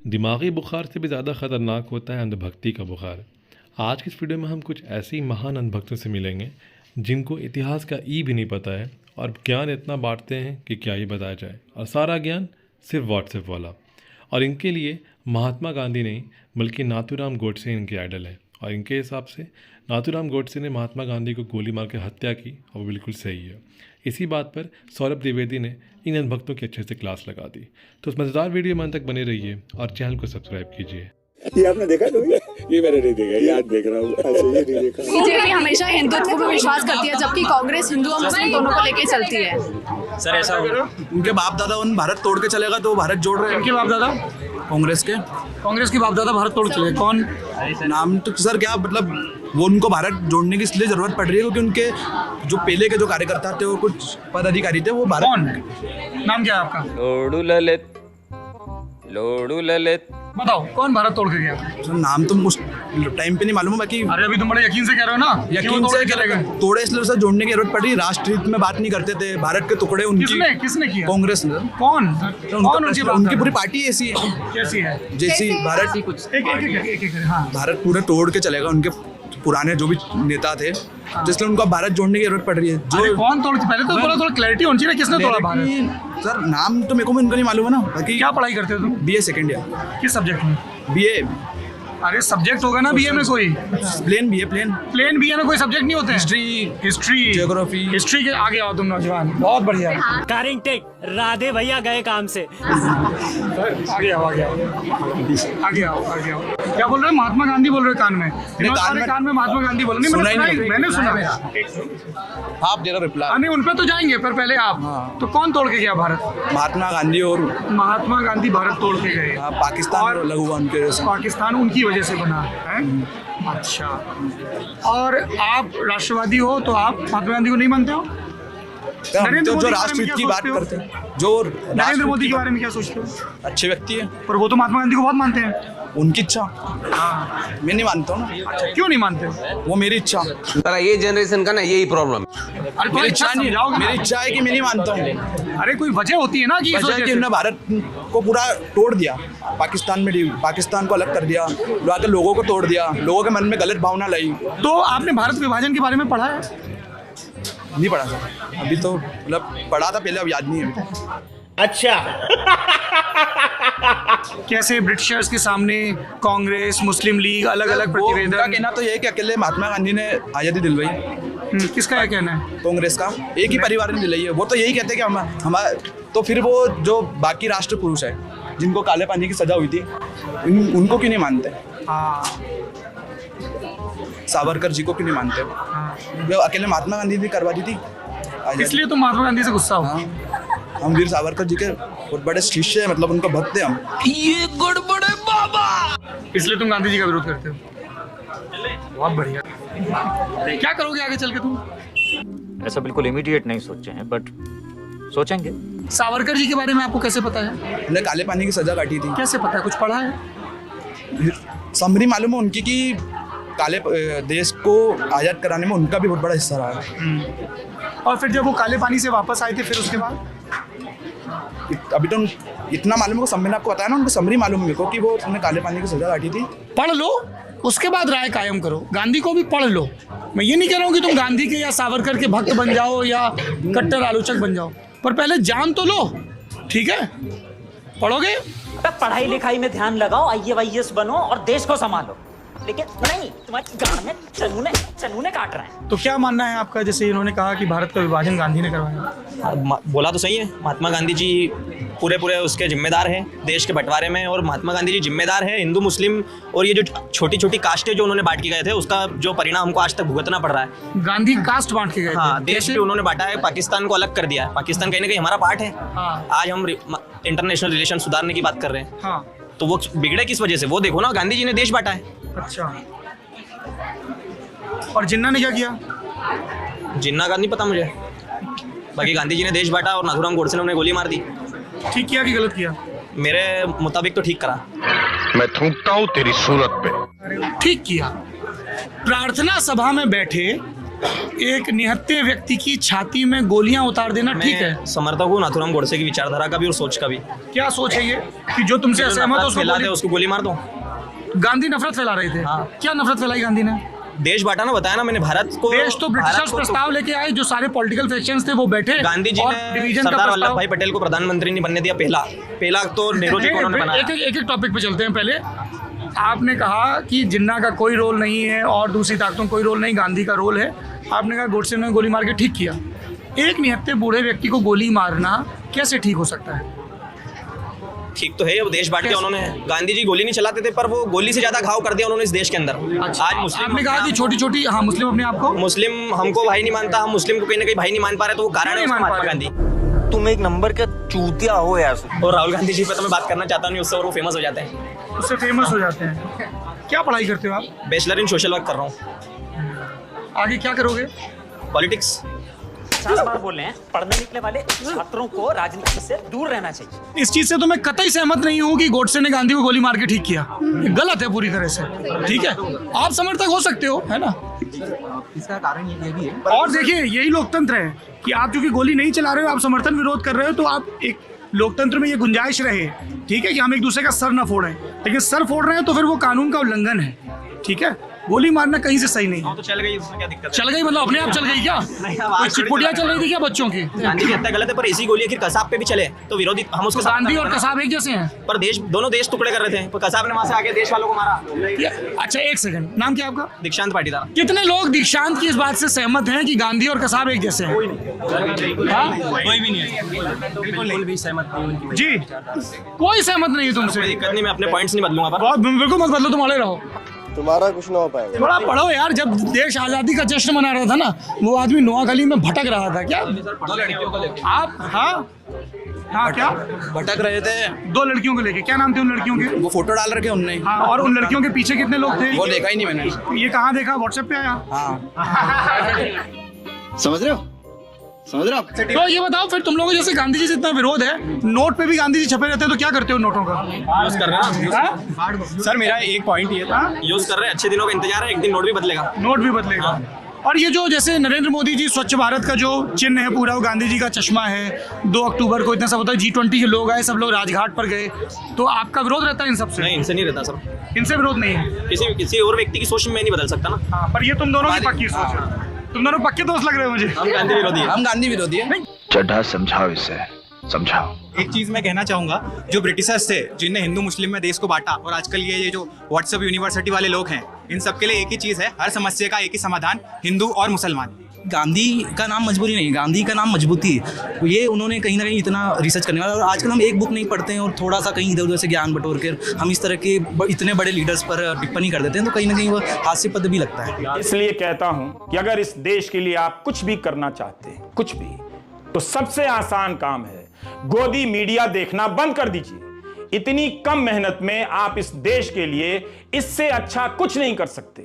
दिमागी बुखार से भी ज़्यादा ख़तरनाक होता है अंधभक्ति का बुखार। आज की इस वीडियो में हम कुछ ऐसे ही महान अंधभक्तों से मिलेंगे जिनको इतिहास का ई भी नहीं पता है और ज्ञान इतना बांटते हैं कि क्या ही बताया जाए, और सारा ज्ञान सिर्फ व्हाट्सएप वाला। और इनके लिए महात्मा गांधी नहीं बल्कि नाथूराम गोडसे इनके आइडल हैं, और इनके हिसाब से नाथूराम गोडसे ने महात्मा गांधी को गोली मार के हत्या की और वो बिल्कुल सही है। इसी बात पर सौरभ द्विवेदी ने इन अंधभक्तों की अच्छे से क्लास लगा दी। तो उस मज़ेदार वीडियो में अंत तक बने रहिए और चैनल को सब्सक्राइब कीजिए। ये आपने देखा कभी? ये मैंने नहीं देखा, ये आज देख रहा हूँ। अच्छा, ये नहीं देखा। बीजेपी हमेशा हिंदुत्व में विश्वास करती है, जबकि कांग्रेस हिंदू और मुस्लिम दोनों को लेके चलती है। सर ऐसा उनके बाप दादा उन भारत तोड़ के चलेगा तो भारत जोड़ रहे हैं। इनके बाप दादा कांग्रेस के बाप दादा भारत तोड़ चले। कौन नाम तो सर क्या मतलब, वो उनको भारत जोड़ने की इसलिए जरूरत पड़ रही है क्योंकि उनके जो पहले के जो कार्यकर्ता थे और कुछ पदाधिकारी थे वो भारत। कौन नाम क्या है आपका? लोडू ललित बताओ कौन भारत तोड़ के गया? सर नाम तो उस टाइम पे नहीं मालूम है, बाकी अरे अभी तुम बड़े यकीन से कह रहे हो ना, यकीन से चलेगा। तोड़े इसलिए सर जोड़ने की जरूरत पड़ी। राष्ट्र हित में बात नहीं करते थे, भारत के टुकड़े उनकी किसने किया? कांग्रेस ने। कौन उनकी पूरी पार्टी ऐसी है कैसी है? जैसी भारत एक हाँ भारत पूरे तोड़ के चलेगा। उनके पुराने जो भी नेता थे जिसलिए उनको भारत जोड़ने की जरूरत पड़ रही है। जो कौन तोड़, पहले तो थोड़ा क्लैरिटी होनी चाहिए, किसने तोड़ा भारत? सर नाम तो मेरे को इनका नहीं मालूम है ना। बाकी क्या पढ़ाई करते हो तुम? BA second year. किस सब्जेक्ट में? बीए। अरे सब्जेक्ट होगा ना बीए में कोई? Plane BA. प्लेन बीए में कोई सब्जेक्ट नहीं होते? History geography. हिस्ट्री के आगे आओ तुम नौजवान, बहुत बढ़िया। टेक राधे भैया गए काम से। आगे आओ क्या बोल रहे हो? महात्मा गांधी बोल रहे हो कान में? कान में महात्मा गांधी बोल रहे हैं, मैंने सुना। आप जरा रिप्लाई। नहीं उन पे तो जाएंगे, पर पहले आप तो कौन तोड़ के गया भारत? महात्मा गांधी। और महात्मा गांधी भारत तोड़ के गए। पाकिस्तान लगा हुआ उनके वजह से। पाकिस्तान उनकी वजह से बना है। अच्छा, और आप राष्ट्रवादी हो तो आप महात्मा गांधी को नहीं मानते हो? जो राष्ट्र की बात करते हैं, जो नरेंद्र मोदी के बारे में क्या सोचते हो? अच्छे व्यक्ति है, पर वो तो महात्मा गांधी को बहुत मानते हैं। उनकी इच्छा। हाँ। मैं नहीं मानता हूँ ना। अच्छा, क्यों नहीं मानते? वो मेरी इच्छा। ये जनरेशन का ना यही प्रॉब्लम। अरे मेरी इच्छा नहीं, मेरी इच्छा है कि मैं नहीं मानता हूँ। अरे कोई वजह होती है ना कि उन्होंने भारत को पूरा तोड़ दिया, पाकिस्तान को अलग कर दिया, वहाँ के लोगों को तोड़ दिया, लोगों के मन में गलत भावना लाई। तो आपने भारत विभाजन के बारे में पढ़ा है? नहीं पढ़ा सर, अभी तो मतलब पढ़ा था पहले, अब याद नहीं है। अच्छा। कैसे ब्रिटिशर्स के सामने कांग्रेस, मुस्लिम लीग, अलग अलग प्रतिवेदन? कहना तो ये है कि अकेले महात्मा गांधी ने आज़ादी दिलवाई। किसका क्या कहना है? कांग्रेस का एक ही परिवार ने दिलाई है। वो तो यही कहते हैं कि हमारा तो फिर वो जो बाकी राष्ट्र पुरुष है जिनको काले पानी की सजा हुई थी उनको क्यों नहीं मानते? सावरकर जी को क्यों नहीं मानते? वो अकेले महात्मा गांधी ने करवा दी थी, इसलिए तो महात्मा गांधी से गुस्सा हो। हम वीर सावरकर जी के बहुत बड़े शिष्य हैं, मतलब उनका भक्त हैं हम। ये गड़बड़े बाबा, इसलिए तुम गांधी जी का विरोध करते हो। बहुत बढ़िया। क्या करोगे आगे चल के तुम? ऐसा बिल्कुल इमीडिएट नहीं सोचे हैं, बट सोचेंगे। सावरकर जी के बारे में आपको कैसे पता है? उन्हें काले पानी की सजा काटी थी। कैसे पता है? कुछ पढ़ा है? समरी मालूम है उनकी कि काले देश को आज़ाद कराने में उनका भी बहुत बड़ा हिस्सा रहा है। और फिर जब वो काले पानी से वापस आए थे, फिर उसके बाद अभी तो इतना मालूम है, मैंने आपको बताया ना, उनको समरी मालूम है मेरे को कि वो उन्होंने काले पानी की सजा काटी थी। पढ़ लो, उसके बाद राय कायम करो। गांधी को भी पढ़ लो। मैं ये नहीं कह रहा हूँ कि तुम गांधी के या सावरकर के भक्त बन जाओ या कट्टर आलोचक बन जाओ, पर पहले जान तो लो, ठीक है? पढ़ोगे? पढ़ाई लिखाई में ध्यान लगाओ, IAS बनो और देश को संभालो, लेकिन नहीं तुम्हारी गांड में चनूने काट रहे हैं। तो क्या मानना है आपका? जैसे इन्होंने कहा कि भारत का विभाजन गांधी ने करवाया। बोला तो सही है, महात्मा गांधी जी पूरे उसके जिम्मेदार हैं देश के बंटवारे में, और महात्मा गांधी जी जिम्मेदार है हिंदू मुस्लिम और ये जो छोटी छोटी कास्टें जो उन्होंने बांट के गए थे उसका जो परिणाम हमको आज तक भुगतना पड़ रहा है। गांधी कास्ट बांट के गए? हाँ, देश भी उन्होंने बांटा है, पाकिस्तान को अलग कर दिया है। पाकिस्तान कहीं ना कहीं हमारा पार्ट है। आज हम इंटरनेशनल रिलेशन सुधारने की बात कर रहे हैं, तो वो बिगड़े किस वजह से? वो देखो ना, गांधी जी ने देश बांटा है। अच्छा, और जिन्ना ने क्या किया? जिन्ना का नहीं पता मुझे, बाकी गांधी जी ने देश बांटा और नाथूराम गोडसे ने उन्हें गोली मार दी। ठीक किया कि गलत किया? मेरे मुताबिक तो ठीक करा। मैं थूकता हूँ तेरी सूरत पे। ठीक किया। प्रार्थना सभा में बैठे एक निहत्थे व्यक्ति की छाती में गोलियां उतार देना ठीक है? मैं समर्थक हूँ नाथुराम गोडसे की विचारधारा का भी और सोच का भी। क्या सोच है ये कि जो तुमसे असहमत हो उसको फैलाते गोली- उसको गोली मार दो। गांधी नफरत फैला रहे थे। हाँ। क्या नफरत फैलाई गांधी ने? देश बांटा ना, बताया ना मैंने, भारत को। देश तो ब्रिटिशर्स भारत को तो- प्रस्ताव लेके आए, जो सारे पॉलिटिकल फैक्शंस थे वो बैठे गांधी जी और ने डिवीजन का सरदार वल्लभ प्रस्ताव। भाई पटेल को प्रधानमंत्री नहीं बनने दिया। पहला तो नेहरू जी को उन्होंने बनाया। एक टॉपिक पे चलते हैं। पहले आपने कहा कि जिन्ना का कोई रोल नहीं है और दूसरी ताकतों का कोई रोल नहीं, गांधी का रोल है। आपने कहा गोडसे ने गोली मार के ठीक किया। एक निहत्थे बूढ़े व्यक्ति को गोली मारना कैसे ठीक हो सकता है? ठीक तो है, वो देश बांट के उन्होंने। गांधी जी गोली नहीं चलाते थे, पर वो गोली से ज्यादा घाव कर दिया उन्होंने इस देश के अंदर। आज मुस्लिम, आपने कहा कि छोटी छोटी, हाँ, मुस्लिम अपने आप को मुस्लिम हमको भाई नहीं मानता, हम मुस्लिम को कहीं ना कहीं भाई नहीं मान पा रहे, तो वो कारण है नहीं मान पा महात्मा रहे। गांधी। तुम एक नंबर का चूतिया हो यार। और राहुल गांधी जी पे तो मैं बात करना चाहता नहीं, उससे और वो फेमस हो जाते हैं। उससे फेमस हो जाते हैं। क्या पढ़ाई करते हो आप? बैचलर इन सोशल वर्क कर रहा हूँ। आगे क्या करोगे? पॉलिटिक्स। 50 बार बोल रहे हैं, पढ़ने निकले वाले छात्रों को राजनीति से दूर रहना चाहिए। इस चीज से तो मैं कतई सहमत नहीं हूँ कि गोडसे ने गांधी को गोली मार के ठीक किया। ये गलत है पूरी तरह से। ठीक है, आप समर्थक हो सकते हो, है ना? इसका कारण ये भी है। और देखिए, यही लोकतंत्र है कि आप चूंकि गोली नहीं चला रहे हो, आप समर्थन विरोध कर रहे हो, तो आप एक लोकतंत्र में ये गुंजाइश रहे, ठीक है, कि हम एक दूसरे का सर ना फोड़ें। लेकिन सर फोड़ रहे हैं तो फिर वो कानून का उल्लंघन है। ठीक है, गोली मारना कहीं से सही नहीं है। तो चल गई, उसमें क्या दिक्कत है? चल गई मतलब अपने आप चल गई क्या? नहीं, कोई चिटपुटिया चल रही थी क्या बच्चों की? गांधी की हत्या गलत है, पर ऐसी गोली आखिर कसाब पे भी चले तो विरोधी हम उसके साथ गांधी और हैं ना। कसाब एक जैसे हैं? पर दोनों देश टुकड़े कर रहे थे, पर कसाब ने वहां से आके देश वालों को मारा। अच्छा, एक सेकंड, नाम क्या आपका? दीक्षांत पाटीदार। कितने लोग दीक्षांत की इस बात से सहमत हैं कि गांधी और कसाब एक जैसे हैं? हाँ? कोई भी नहीं है, बिल्कुल भी सहमत नहीं उनकी। जी, कोई सहमत नहीं है कोई तुमसे? दिक्कत नहीं, मैं अपने पॉइंट्स नहीं बदलूंगा। पर बहुत बिल्कुल मत बदलो, तुम अड़े रहो। तुम्हारा कुछ ना हो पाएगा। थोड़ा पढ़ो यार। जब देश आजादी का जश्न मना रहा था ना, वो आदमी नोआखली में भटक रहा था क्या? आप, हाँ क्या भटक रहे थे। 2 लड़कियों को लेके? क्या नाम थे उन लड़कियों के? वो फोटो डाल रखे उनने। हाँ, और उन लड़कियों के पीछे कितने लोग थे? वो देखा ही नहीं मैंने। ये कहाँ देखा? व्हाट्सएप पे आया? समझ रहे हो? समझ रहे हो आप? तो ये बताओ फिर, तुम लोगों जैसे गांधी जी से इतना विरोध है, नोट पे भी गांधी जी छपे रहते हैं, तो क्या करते हो नोटों का? यूज कर रहे हैं हाँ? सर मेरा एक पॉइंट ये था, यूज कर रहे हैं, अच्छे दिनों का इंतजार है, एक दिन नोट भी बदलेगा। नोट भी बदलेगा। और ये जो जैसे नरेंद्र मोदी जी स्वच्छ भारत का जो चिन्ह है पूरा, वो गांधी जी का चश्मा है। 2 अक्टूबर को इतना सब होता है, G20 के लोग आए, सब लोग राजघाट पर गए, तो आपका विरोध रहता है इन सबसे? नहीं, इनसे नहीं रहता सर। इनसे विरोध नहीं है। किसी और व्यक्ति की सोच में मैं नहीं बदल सकता ना। हाँ, पर ये तुम दोनों की पक्की सोच है। तुम दोनों पक्के दोस्त लग रहे हो मुझे। हम गांधी विरोधी हैं। हम गांधी विरोधी है। चड्ढा समझाओ इसे, समझाओ। एक चीज़ मैं कहना चाहूँगा, जो ब्रिटिशर्स थे जिनने हिंदू मुस्लिम में देश को बांटा, और आजकल ये जो व्हाट्सएप यूनिवर्सिटी वाले लोग हैं, इन सब के लिए एक ही चीज़ है, हर समस्या का एक ही समाधान, हिंदू और मुसलमान। गांधी का नाम मजबूरी नहीं, गांधी का नाम मजबूती है। ये उन्होंने कहीं ना कहीं इतना रिसर्च करने वाला। और आजकल हम एक बुक नहीं पढ़ते हैं और थोड़ा सा कहीं इधर उधर से ज्ञान बटोर कर हम इस तरह के इतने बड़े लीडर्स पर टिप्पणी कर देते हैं, तो कहीं ना कहीं वो हास्यास्पद भी लगता है। इसलिए कहता हूं कि अगर इस देश के लिए आप कुछ भी करना चाहते हैं, कुछ भी, तो सबसे आसान काम है गोदी मीडिया देखना बंद कर दीजिए। इतनी कम मेहनत में आप इस देश के लिए इससे अच्छा कुछ नहीं कर सकते।